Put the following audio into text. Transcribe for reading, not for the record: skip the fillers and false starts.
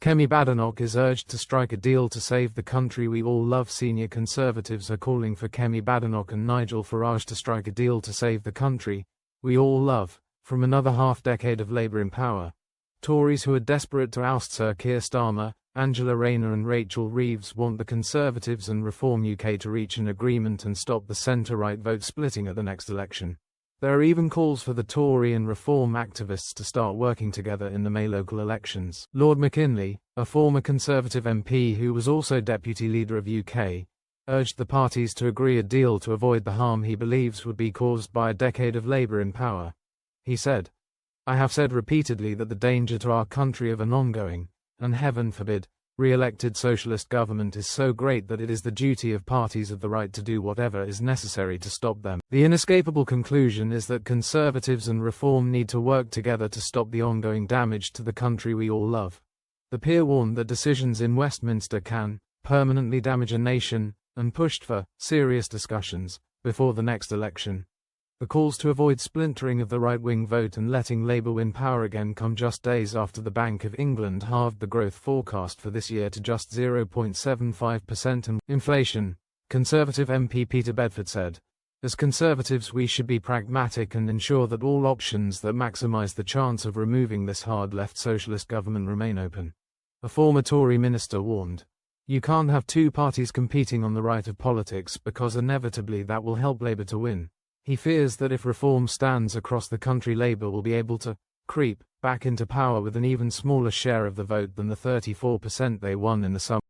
Kemi Badenoch is urged to strike a deal to save the country we all love. Senior Conservatives are calling for Kemi Badenoch and Nigel Farage to strike a deal to save the country we all love from another half-decade of Labour in power. Tories who are desperate to oust Sir Keir Starmer, Angela Rayner and Rachel Reeves want the Conservatives and Reform UK to reach an agreement and stop the centre-right vote splitting at the next election. There are even calls for the Tory and Reform activists to start working together in the May local elections. Lord McKinley, a former Conservative MP who was also Deputy Leader of UK, urged the parties to agree a deal to avoid the harm he believes would be caused by a decade of Labour in power. He said, "I have said repeatedly that the danger to our country of an ongoing, and heaven forbid, re-elected socialist government is so great that it is the duty of parties of the right to do whatever is necessary to stop them. The inescapable conclusion is that Conservatives and Reform need to work together to stop the ongoing damage to the country we all love." The peer warned that decisions in Westminster can permanently damage a nation, and pushed for serious discussions before the next election. The calls to avoid splintering of the right-wing vote and letting Labour win power again come just days after the Bank of England halved the growth forecast for this year to just 0.75% and inflation. Conservative MP Peter Bedford said, "As Conservatives we should be pragmatic and ensure that all options that maximise the chance of removing this hard-left socialist government remain open." A former Tory minister warned, "You can't have two parties competing on the right of politics because inevitably that will help Labour to win." He fears that if reform stands across the country, Labour will be able to creep back into power with an even smaller share of the vote than the 34% they won in the summer.